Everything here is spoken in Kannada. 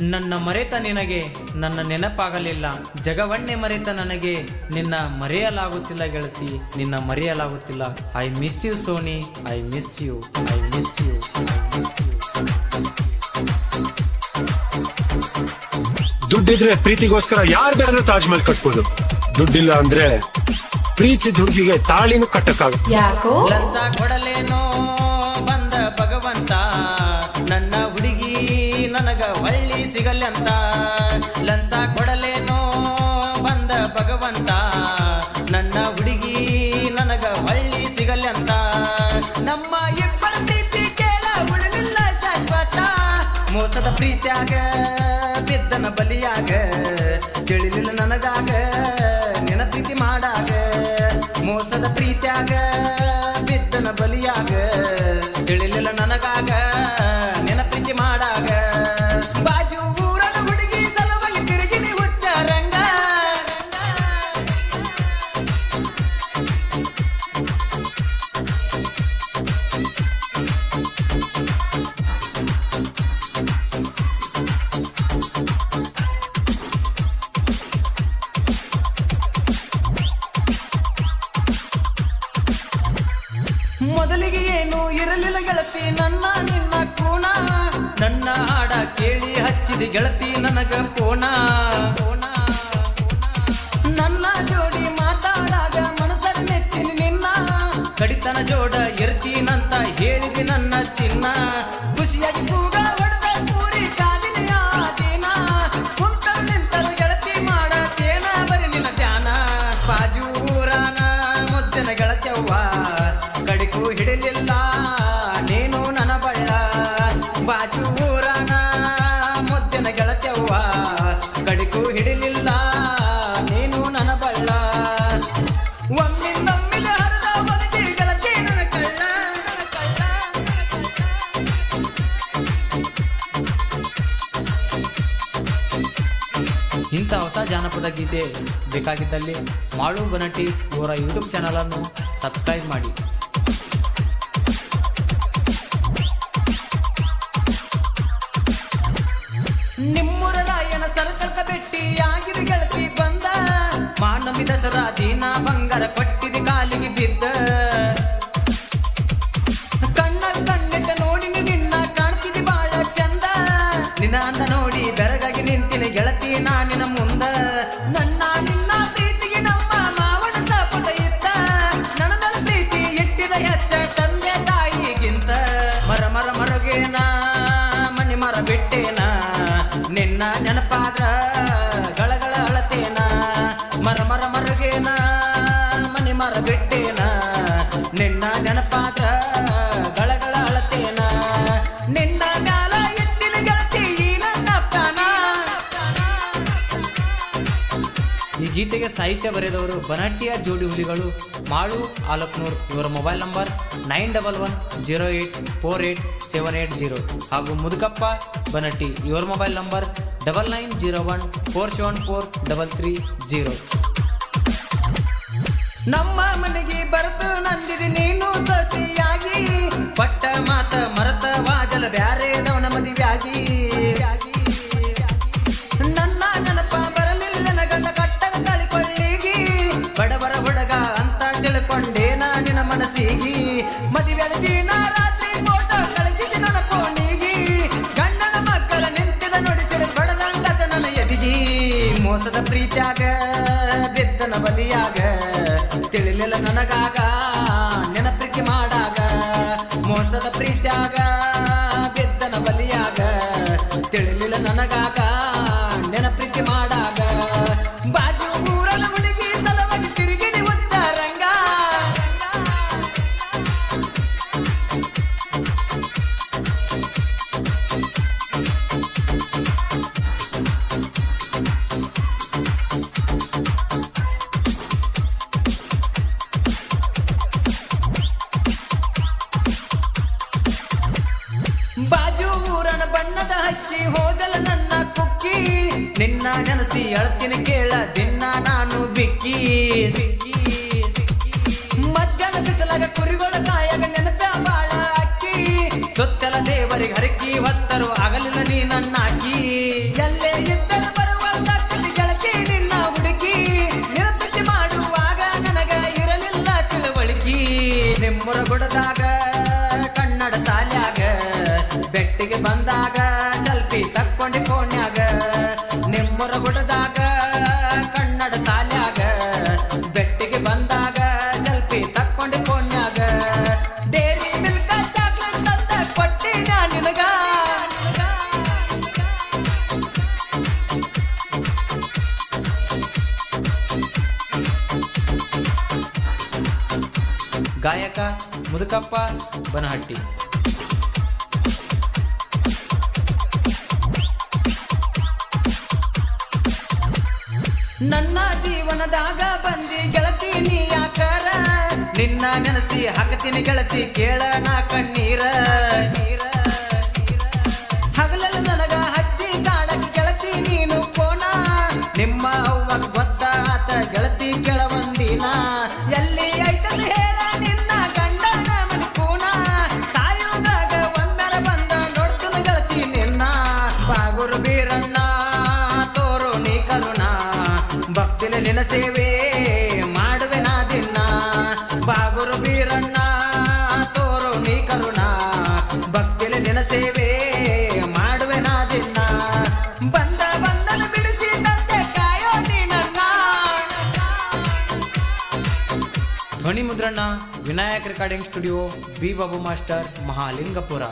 ನನ್ನ ಮರೆತ ನಿನಗೆ ನನ್ನ ನೆನಪಾಗಲಿಲ್ಲ, ಜಗವನ್ನೇ ಮರೆತ ನನಗೆ ನಿನ್ನ ಮರೆಯಲಾಗುತ್ತಿಲ್ಲ ಗೆಳತಿ, ನಿನ್ನ ಮರೆಯಲಾಗುತ್ತಿಲ್ಲ. I miss you Soni, I miss you, I miss you, I miss you. ದುಡ್ಡಿದ್ರೆ ಪ್ರೀತಿಗೋಸ್ಕರ ಯಾರು ಬೇಕಾದ್ರೂ ತಾಜ್ ಮಹಲ್ ಕಟ್ಬೋದು, ದುಡ್ಡಿಲ್ಲ ಅಂದ್ರೆ ಪ್ರೀತಿ ಹುಡುಗಿಗೆ ತಾಳಿನೂ ಕಟ್ಟಕ್ಕಾಗ. ಲಂಚ ಕೊಡಲೇನೋ ಬಂದ ಭಗವಂತ, ನನ್ನ ಹುಡುಗಿ ನನಗ ಒಳ್ಳಿ ಸಿಗಲ್ಲಂತ. ಲಂಚ ಕೊಡಲೇನೋ ಬಂದ ಭಗವಂತ, ನನ್ನ ಹುಡುಗಿ ನನಗ ಒಳ್ಳಿ ಸಿಗಲ್ಲಂತ. ನಮ್ಮ ಇಬ್ಬರ ಪ್ರೀತಿ ಕೇಳ ಉಳಿಲಿಲ್ಲ ಶಾಶ್ವತ, ಮೋಸದ ಪ್ರೀತಿಯಾಗ ಬಿದ್ದನ ಬಲಿಯಾಗ, ತಿಳಿಲಿಲ್ಲ ನನಗಾಗ ನಿನ ಪ್ರೀತಿ ಮಾಡಾಗ. ಮೋಸದ ಪ್ರೀತಿಯಾಗ ಬಿದ್ದನ ಬಲಿಯಾಗ, ತಿಳಿಲಿಲ್ಲ ನನಗಾಗ ನಿನ ಪ್ರೀತಿ ಮಾಡಾಗ. ಬಾಜು ಊರನ ಹುಡುಗಿ ಸಲುವಾಗಿ ತಿರುಗಿನಿ ಹುಚ್ಚ ರಂಗ. ಮೊದಲಿಗೆ ಏನು ಇರಲಿಲ್ಲ ಗೆಳತಿ ನನ್ನ ನಿನ್ನ ಕೂಣ, ನನ್ನ ಹಾಡ ಕೇಳಿ ಹಚ್ಚಿದ ಗೆಳತಿ ನನಗ ಪೋಣ. ನನ್ನ ಜೋಡಿ ಮಾತಾಡಾಗ ಮನಸ್ಸರ ಮೆಚ್ಚಿನಿ ನಿನ್ನ, ಕಡಿತನ ಜೋಡ ಇರ್ತೀನಂತ ಹೇಳಿದಿ ನನ್ನ ಚಿನ್ನ. ಖುಷಿಯಾಗಿ ಕೂಗ ಹೊಡೆದ ಕೂರಿ ಕಾದಿನಿ ಆ ದಿನ, ಕುಂತರು ನಿಂತರು ಗೆಳತಿ ಮಾಡತೇನ ಬರಿ ನಿನ್ನ ಧ್ಯಾನ. ಬಾಜು ಊರಾನ ಮುದ್ದಿನ ಗೆಳತಿಯವ್ವ, ಕಡಿಕು ಹಿಡಿಲಿಲ್ಲ ನೀನು ನನ್ನ ಬಳ್ಳ. ಬಾಜು ಊರನ ಮುದ್ದಿನ ಗೆಳತಿಯವ್ವ, ಕಡಿಕು ಹಿಡಿಲಿಲ್ಲ ನೀನು ನನ್ನ ಬಳ್ಳ. ಒಮ್ಮಿಂದೊಮ್ಮಿಲೆ ಹರಿದ ಬದುಕಿ ಗೆಳತಿ ನನ್ನ ಕಳ್ಳ. ಇಂಥ ಹೊಸ ಜಾನಪದ ಗೀತೆ ಬೇಕಾಗಿದ್ದಲ್ಲಿ ಮಾಳು ಬನಟ್ಟಿ ಇವರ ಯೂಟ್ಯೂಬ್ ಚಾನಲನ್ನು ಸಬ್ಸ್ಕ್ರೈಬ್ ಮಾಡಿ. ನಿಮ್ಮೂರ ರಾಯನ ಸರ್ಕಲ್ಕ ಭೇಟಿ ಆಗಿರಿ ಗೆಳತಿ ಬಂದ, ಮಾನವಿ ದಸರಾ ದಿನ ಬಂಗಾರ ಕೊಟ್ಟಿದಿ ಕಾಲಿಗೆ ಬಿದ್ದ. ಕಣ್ಣ ಕಣ್ಣಿಟ್ಟ ನೋಡಿನಿ ನಿನ್ನ ಕಾಣ್ತಿದಿ ಬಾಳ ಚಂದ, ನಿನ್ನ ಅಂದ ನೋಡಿ ಬೆರಗಾಗಿ ನಿಂತಿನಿ ಗೆಳತಿ ನಾನಿನ ಮುಂದ. ನನ್ನ ನಿನ್ನ ಪ್ರೀತಿಗೆ ನಮ್ಮ ಮಾವನ ಸಪುಟ ಇದ್ದ, ನನ್ನ ಮೇಲೆ ಪ್ರೀತಿ ಇಟ್ಟಿದ ಹೆಚ್ಚ ತಂದೆ ತಾಯಿಗಿಂತ. ಮರ ಮರ ಮರಗೇನ ಮನೆ ಮರ ಬಿಟ್ಟೇನ, ನಿನ್ನ ನೆನಪಾದ್ರ ಗಳಗಳ ಅಳತೇನ. ಮರ ಮರ ಮರಗೇನ ಮನೆ ಮರ ಬಿಟ್ಟೇನ, ನಿನ್ನ ನೆನಪಾದ್ರ ಗಳಗಳ ಅಳತೇನ. ನಿನ್ನ ಮ್ಯಾಲ ಎತ್ತಿನ ಗೆಳತಿ ನನ್ನ ಪ್ರಾಣ. ಈ ಗೀತೆಗೆ ಸಾಹಿತ್ಯ ಬರೆದವರು ಬನಟ್ಟಿಯ ಜೋಡಿ ಹುಲಿಗಳು ಮಾಳು ಆಲಕ್ನೂರ್. ಇವರ ಮೊಬೈಲ್ ನಂಬರ್ 9108487880 ಹಾಗೂ ಮುದುಕಪ್ಪ ಬನಟ್ಟಿ ಇವರ ಮೊಬೈಲ್ ನಂಬರ್ 9901474330. ನಮ್ಮ ಮನೆಗೆ ಬರತು ನಂದಿದಿ ನೀನು ಸಸಿಯಾಗಿ, ಪಟ್ಟ ಮಾತ ಮರತ ವಾಜಲ ಬ್ಯಾರೇದವನ ಮದುವೆಯಾಗಿ. ನನ್ನ ನೆನಪ ಬರಲಿಲ್ಲ ನಗದ ಕಟ್ಟದ ತಳಿಕೊಳ್ಳಿಗಿ, ಬಡವರ ಹುಡುಗ ಅಂತ ತಿಳ್ಕೊಂಡೆ ನಿನ್ನ ಮನಸ್ಸಿಗಿ. ಮದುವೆ ದಿನ ರಾತ್ರಿ ಫೋಟೋ ಕಳಿಸಿದ ನನ್ನ ಫೋನಿಗಿ, ಗಂಡನ ಮಕ್ಕಳ ನಿಂತಿದ ನುಡಿಸಿದ ಬಡದಂಗತ ನನ್ನ ಎದಿಗಿ. ಮೋಸದ ಪ್ರೀತಿಯಾಗ ಬಿದ್ದನ ಬಲಿಯಾಗ, ತಿಳಿಲಿಲ್ಲ ನನಗಾಗ ನೆನಪಿಕೆ ಮಾಡಾಗ. ಮೋಸದ ಪ್ರೀತಿಯಾಗ ಬಿದ್ದನ ಬಲಿಯಾಗ, ತಿಳಿಲಿಲ್ಲ ನನಗಾಗ ನೆನಪಿಕೆ ಮಾಡಾಗ. ಬಾಜು ಊರನ ಹುಡುಗಿ ಸಲುವಾಗಿ ತಿರುಗಿನಿ ಹುಚ್ಚ ರಂಗ. ಬಾಜು ಊರನ ಬಣ್ಣದ ಹಕ್ಕಿ ಹೋದಲ ನನ್ನ ಕುಕ್ಕಿ, ನಿನ್ನ ನೆನಸಿ ಅಳ್ತೀನಿ ಕೇಳ ದಿನ ನಾನು ಬಿಕ್ಕಿ. ಮಧ್ಯಾಹ್ನ ಬಿಸಲಾಗ ಕುರಿಗಳ ಕಾಯಾಗ ನೆನಪ ಬಾಳ ಅಕ್ಕಿ, ಸೊತ್ತೆಲ ದೇವರಿಗೆ ಹರಕಿ ಹೊತ್ತರು ಆಗಲಿಲ್ಲ ನೀ ನನ್ನ ಅಕ್ಕಿ. ಗಾಯಕ ಮುದುಕಪ್ಪ ಬನಹಟ್ಟಿ. ನನ್ನ ಜೀವನದಾಗ ಬಂದಿ ಗೆಳತಿ ನೀ ಯಾಕಾರ, ನಿನ್ನ ನೆನಸಿ ಹಾಕತೀನಿ ಗೆಳತಿ ಕೇಳ ನಾ ಕಣ್ಣೀರ. ಹಗಲಲ್ಲ ನನಗ ಹಚ್ಚಿ ಕಾಡಕ್ಕೆ ಗೆಳತಿ ನೀನು ಕೋಣ, ನಿಮ್ಮ ಅವ್ವಾಗ ಗೊತ್ತಾತ ಗೆಳತಿ ಕೆಳವಂದಿನ. ಎಲ್ಲಿ ಐತದ ಹೇಳ ನಿನ್ನ ಗಂಡನ ಮನಿ ಕೂಣ, ಸಾಯುವುದಾಗ ಒಮ್ಮೆರ ಬಂದ ನೋಡ್ತನ ಗೆಳತಿ ನಿನ್ನ. ಬಾಗುರು ಬೀರಣ್ಣ ತೋರು ನೀ ಕರುಣ, ಭಕ್ತಿಲೆ ನಿನ್ನ ಸೇವೆ ಮಾಡುವೆ ನಾ ದಿನ. ಬಾಗುರು ಬೀರಣ್ಣ ತೋರು ನೀ ಕರುಣ, ಭಕ್ತಿಲೆ ನಿನ್ನ ಸೇವೆ ಮಾಡುವೆ ನಾ ದಿನ. ಬಂದ ಬಂದನ ಬಿಡಿಸಿ ತಂದೆ ಕಾಯೋ ನೀ ನನ್ನ. ಧ್ವನಿ ಮುದ್ರಣ Vinayak recording studio, B Babu master, Mahalingapura.